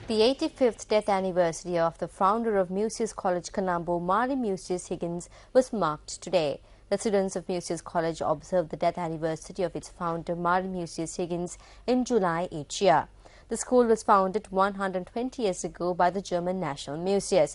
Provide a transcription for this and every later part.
The 85th death anniversary of the founder of Musaeus College, Colombo, Mari Musaeus Higgins, was marked today. The students of Musaeus College observe the death anniversary of its founder, Mari Musaeus Higgins, in July each year. The school was founded 120 years ago by the German National Museum.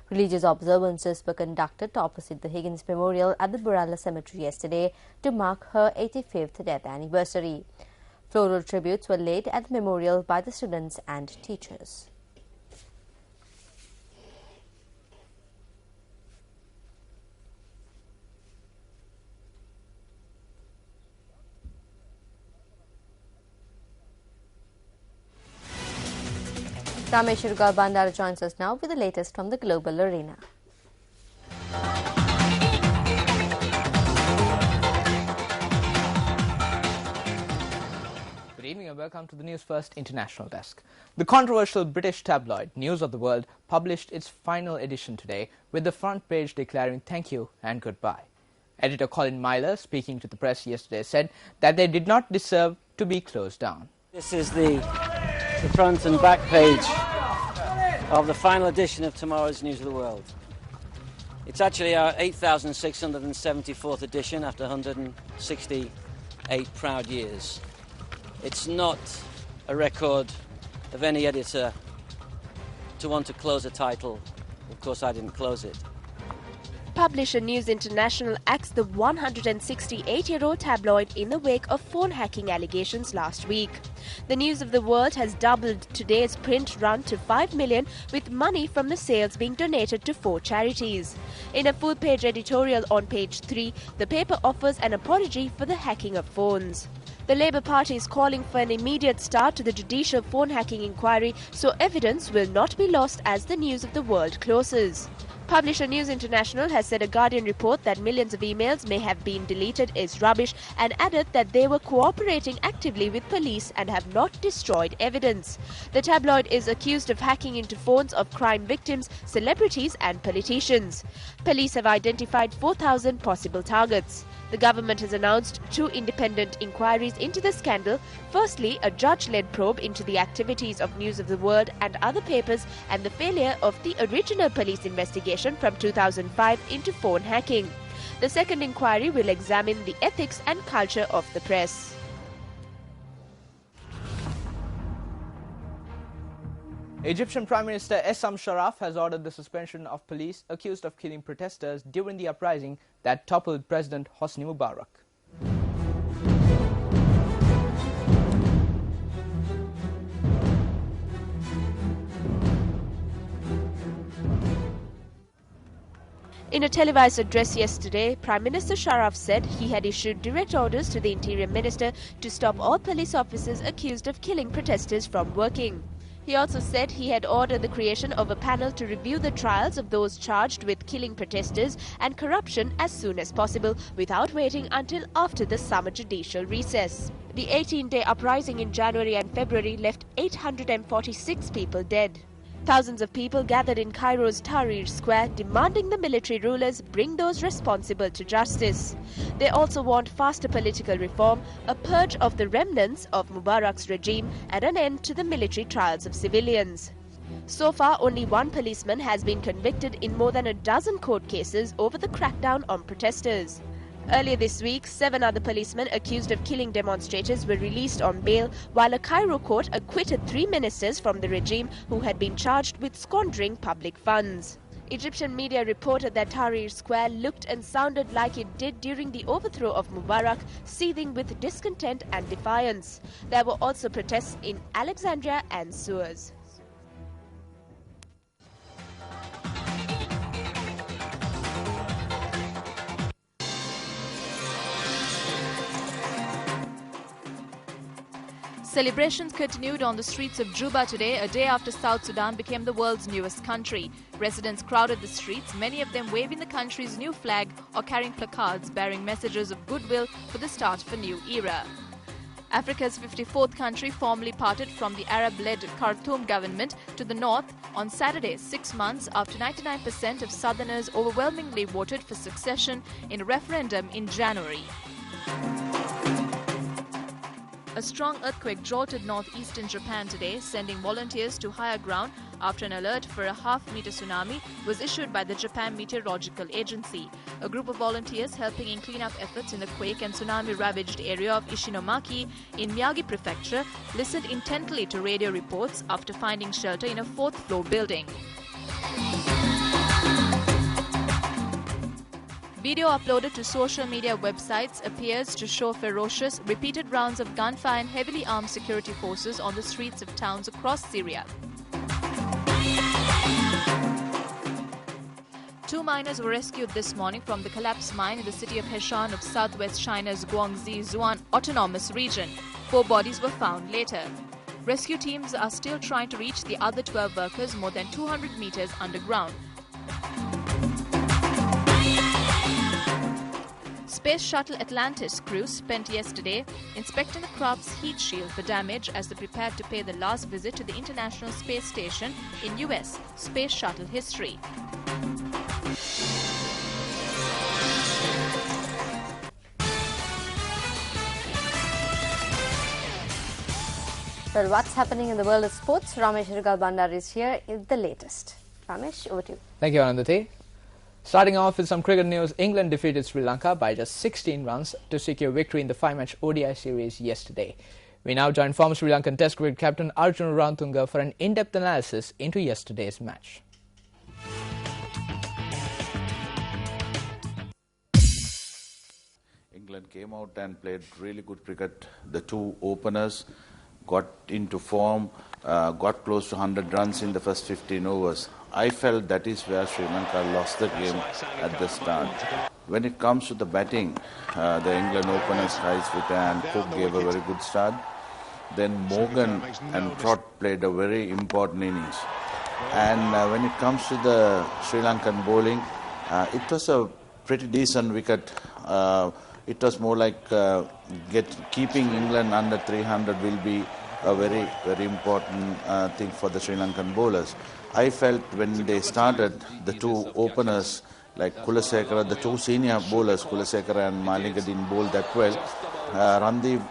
Religious observances were conducted opposite the Higgins Memorial at the Burala Cemetery yesterday to mark her 85th death anniversary. Floral tributes were laid at the memorial by the students and teachers. Rameshwar Bandara joins us now with the latest from the global arena. Good evening and welcome to the News First International Desk. The controversial British tabloid News of the World published its final edition today with the front page declaring thank you and goodbye. Editor Colin Myler, speaking to the press yesterday, said that they did not deserve to be closed down. This is the front and back page of the final edition of tomorrow's News of the World. It's actually our 8,674th edition after 168 proud years. It's not a record of any editor to want to close a title. Of course, I didn't close it. Publisher News International axed the 168-year-old tabloid in the wake of phone hacking allegations last week. The News of the World has doubled today's print run to 5 million, with money from the sales being donated to 4 charities. In a full-page editorial on page 3, the paper offers an apology for the hacking of phones. The Labour Party is calling for an immediate start to the judicial phone hacking inquiry so evidence will not be lost as the News of the World closes. Publisher News International has said a Guardian report that millions of emails may have been deleted is rubbish and added that they were cooperating actively with police and have not destroyed evidence. The tabloid is accused of hacking into phones of crime victims, celebrities and politicians. Police have identified 4,000 possible targets. The government has announced 2 independent inquiries into the scandal. Firstly, a judge-led probe into the activities of News of the World and other papers and the failure of the original police investigation from 2005 into phone hacking. The second inquiry will examine the ethics and culture of the press. Egyptian Prime Minister Essam Sharaf has ordered the suspension of police accused of killing protesters during the uprising that toppled President Hosni Mubarak. In a televised address yesterday, Prime Minister Sharaf said he had issued direct orders to the Interior Minister to stop all police officers accused of killing protesters from working. He also said he had ordered the creation of a panel to review the trials of those charged with killing protesters and corruption as soon as possible, without waiting until after the summer judicial recess. The 18-day uprising in January and February left 846 people dead. Thousands of people gathered in Cairo's Tahrir Square demanding the military rulers bring those responsible to justice. They also want faster political reform, a purge of the remnants of Mubarak's regime and an end to the military trials of civilians. So far, only 1 policeman has been convicted in more than a dozen court cases over the crackdown on protesters. Earlier this week, 7 other policemen accused of killing demonstrators were released on bail, while a Cairo court acquitted 3 ministers from the regime who had been charged with squandering public funds. Egyptian media reported that Tahrir Square looked and sounded like it did during the overthrow of Mubarak, seething with discontent and defiance. There were also protests in Alexandria and Suez. Celebrations continued on the streets of Juba today, a day after South Sudan became the world's newest country. Residents crowded the streets, many of them waving the country's new flag or carrying placards bearing messages of goodwill for the start of a new era. Africa's 54th country formally parted from the Arab-led Khartoum government to the north on Saturday, 6 months after 99% of Southerners overwhelmingly voted for succession in a referendum in January. A strong earthquake jolted northeastern Japan today, sending volunteers to higher ground after an alert for a half-meter tsunami was issued by the Japan Meteorological Agency. A group of volunteers helping in cleanup efforts in the quake and tsunami-ravaged area of Ishinomaki in Miyagi Prefecture listened intently to radio reports after finding shelter in a fourth-floor building. Video uploaded to social media websites appears to show ferocious, repeated rounds of gunfire and heavily armed security forces on the streets of towns across Syria. 2 miners were rescued this morning from the collapsed mine in the city of Heshan of southwest China's Guangxi Zhuan Autonomous Region. 4 bodies were found later. Rescue teams are still trying to reach the other 12 workers more than 200 meters underground. Space Shuttle Atlantis crew spent yesterday inspecting the craft's heat shield for damage as they prepared to pay the last visit to the International Space Station in US space shuttle history. Well, what's happening in the world of sports? Ramesh Bandar is here with the latest. Ramesh, over to you. Thank you, Anandati. Starting off with some cricket news, England defeated Sri Lanka by just 16 runs to secure victory in the 5-match ODI series yesterday. We now join former Sri Lankan Test cricket captain Arjuna Rantunga for an in-depth analysis into yesterday's match. England came out and played really good cricket. The 2 openers got into form, got close to 100 runs in the first 15 overs. I felt that is where Sri Lanka lost the game at the start. When it comes to the batting, the England openers, Highsmith and Cook gave a very good start. Then Morgan and Trott played a very important innings. And when it comes to the Sri Lankan bowling, it was a pretty decent wicket. It was more like keeping England under 300 will be a very, very important thing for the Sri Lankan bowlers. I felt when they started, the 2 openers like Kulasekara, the 2 senior bowlers, Kulasekara and Malinga didn't bowl that well. Randeep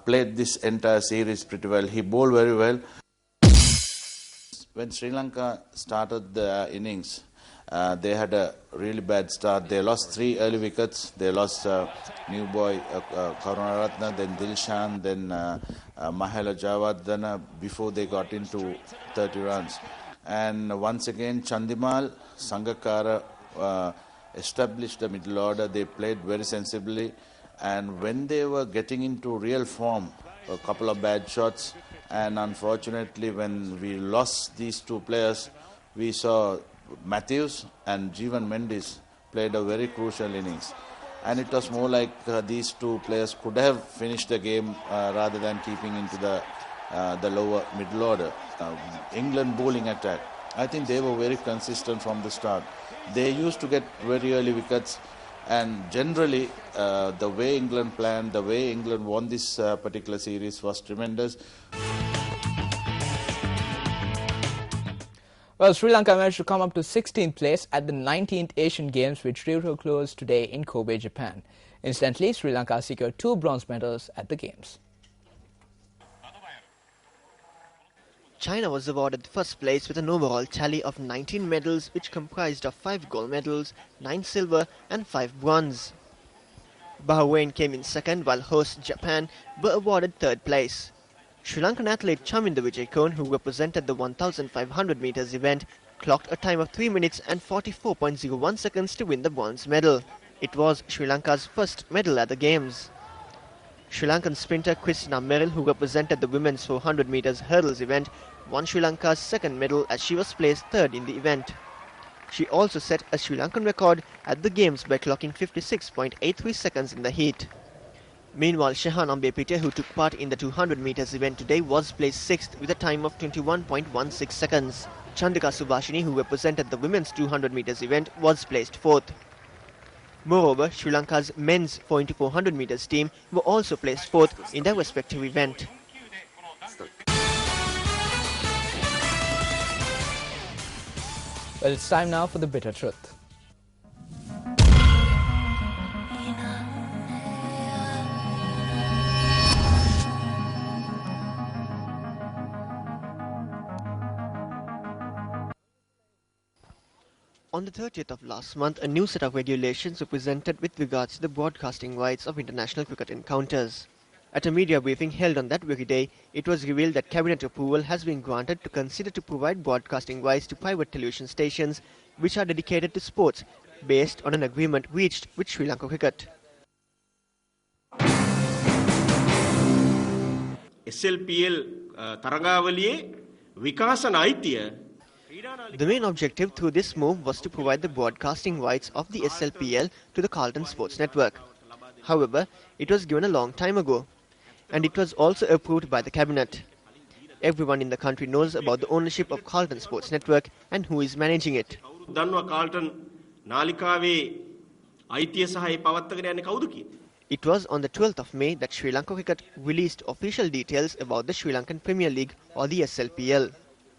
played this entire series pretty well. He bowled very well. When Sri Lanka started the innings, they had a really bad start. They lost 3 early wickets. They lost new boy Karunaratne, then Dilshan, then Mahela Javardhana before they got into 30 runs. And once again, Chandimal, Sangakkara established the middle order. They played very sensibly. And when they were getting into real form, a couple of bad shots. And unfortunately, when we lost these 2 players, we saw Matthews and Jeevan Mendes played a very crucial innings. And it was more like these 2 players could have finished the game rather than keeping into the lower middle order. England bowling attack, I think they were very consistent from the start. They used to get very early wickets, and generally the way England planned, the way England won this particular series was tremendous. Well, Sri Lanka managed to come up to 16th place at the 19th Asian Games, which drew to a close today in Kobe, Japan. Incidentally, Sri Lanka secured 2 bronze medals at the Games. China was awarded first place with an overall tally of 19 medals, which comprised of 5 gold medals, 9 silver and 5 bronze. Bahrain came in second, while host Japan were awarded third place. Sri Lankan athlete Chaminda Vijayakone, who represented the 1,500 meters event, clocked a time of 3 minutes and 44.01 seconds to win the bronze medal. It was Sri Lanka's first medal at the Games. Sri Lankan sprinter Christina Merrill, who represented the women's 400 meters hurdles event, won Sri Lanka's second medal as she was placed third in the event. She also set a Sri Lankan record at the Games by clocking 56.83 seconds in the heat. Meanwhile, Shehan Ambepite, who took part in the 200 meters event today, was placed 6th with a time of 21.16 seconds. Chandika Subhashini, who represented the women's 200 meters event, was placed 4th. Moreover, Sri Lanka's men's 4x400 meters team were also placed 4th in their respective event. Well, it's time now for the bitter truth. On the 30th of last month, a new set of regulations were presented with regards to the broadcasting rights of international cricket encounters. At a media briefing held on that very day, it was revealed that cabinet approval has been granted to consider to provide broadcasting rights to private television stations which are dedicated to sports, based on an agreement reached with Sri Lanka Cricket. SLPL තරගාවලියේ විකාශන අයිතිය. The main objective through this move was to provide the broadcasting rights of the SLPL to the Carlton Sports Network. However, it was given a long time ago, and it was also approved by the cabinet. Everyone in the country knows about the ownership of Carlton Sports Network and who is managing it. දන්නවා Carlton නාලිකාවේ අයිතිය සහ ඒ පවත්වාගෙන යන්නේ කවුද කියලා. It was on the 12th of May that Sri Lanka Cricket released official details about the Sri Lankan Premier League or the SLPL.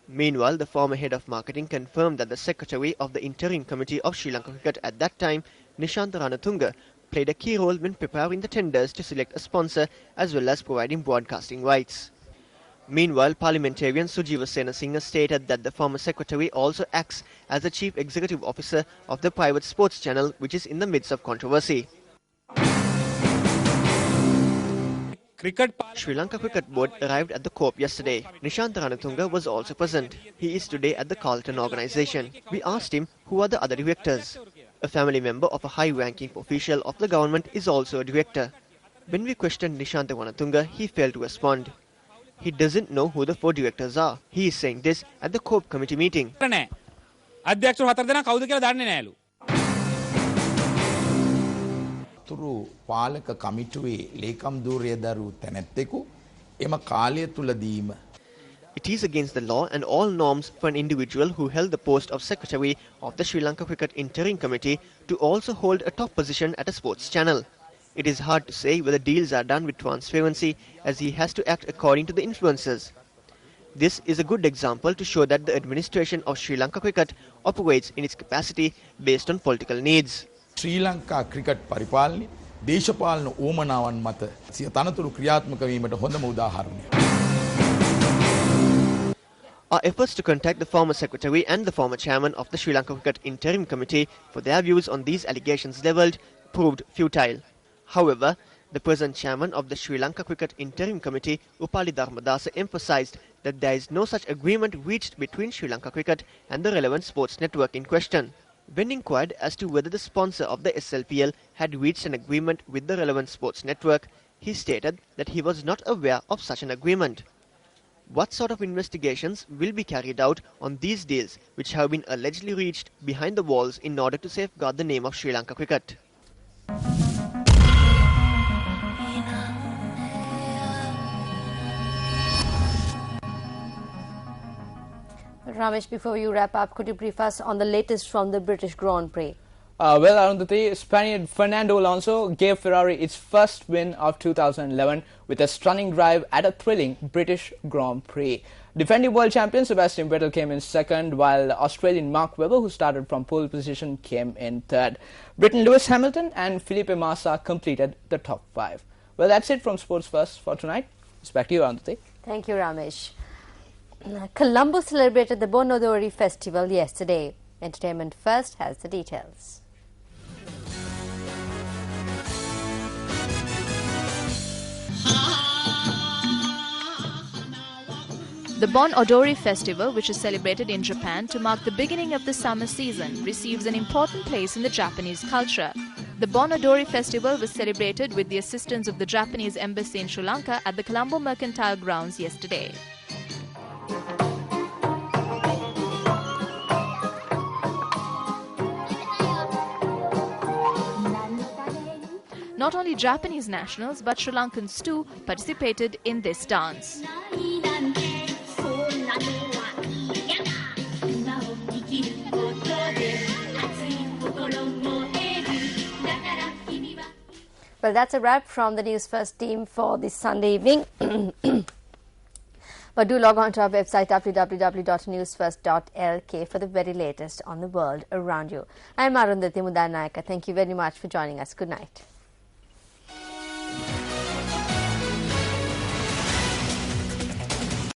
Meanwhile, the former head of marketing confirmed that the secretary of the interim committee of Sri Lanka Cricket at that time, Nishantha Ranatunga, played a key role when preparing the tenders to select a sponsor as well as providing broadcasting rights. Meanwhile, parliamentarian Sujiva Senasinghe stated that the former secretary also acts as the chief executive officer of the private sports channel, which is in the midst of controversy. Sri Lanka Cricket Board arrived at the COP yesterday. Nishantha Ranatunga was also present. He is today at the Carlton organisation. We asked him who are the other directors. A family member of a high-ranking official of the government is also a director. When we questioned Nishantha Ranatunga, he failed to respond. He doesn't know who the 4 directors are. He is saying this at the COP committee meeting. තුරු පාලක කමිටුවේ ලේකම් ධූරය දරූ තැනැත්තෙකු එම කාලය තුලදීම It is against the law and all norms for an individual who held the post of secretary of the Sri Lanka Cricket Interim Committee to also hold a top position at a sports channel. It is hard to say whether deals are done with transparency, as he has to act according to the influences. This is a good example to show that the administration of Sri Lanka Cricket operates in its capacity based on political needs. Sri Lanka cricket පරිපාලනය දේශපාලන ඌමනාවන් මත සිය තනතුරු ක්‍රියාත්මක වීමට හොඳම උදාහරණයක්. Our efforts to contact the former secretary and the former chairman of the Sri Lanka Cricket Interim Committee for their views on these allegations levelled proved futile. However, the present chairman of the Sri Lanka Cricket Interim Committee, Upali Dharmadasa, emphasised that there is no such agreement reached between Sri Lanka Cricket and the relevant sports network in question. When inquired as to whether the sponsor of the SLPL had reached an agreement with the relevant sports network, he stated that he was not aware of such an agreement. What sort of investigations will be carried out on these deals which have been allegedly reached behind the walls in order to safeguard the name of Sri Lanka Cricket? Ramesh, before you wrap up, could you brief us on the latest from the British Grand Prix? Well, Arundhati, Spaniard Fernando Alonso gave Ferrari its first win of 2011 with a stunning drive at a thrilling British Grand Prix. Defending world champion Sebastian Vettel came in second, while Australian Mark Webber, who started from pole position, came in third. Britain Lewis Hamilton and Felipe Massa completed the top 5. Well, that's it from Sports First for tonight. It's back to you, Arundhati. Thank you, Ramesh. Colombo celebrated the Bon Odori festival yesterday. Entertainment First has the details. The Bon Odori festival, which is celebrated in Japan to mark the beginning of the summer season, receives an important place in the Japanese culture. The Bon Odori festival was celebrated with the assistance of the Japanese embassy in Sri Lanka at the Colombo Mercantile Grounds yesterday. Not only Japanese nationals but Sri Lankans too participated in this dance. Well, that's a wrap from the News First team for this Sunday evening. But do log on to our website www.newsfirst.lk for the very latest on the world around you. I'm Arundhati Mudanayaka. Thank you very much for joining us. Good night.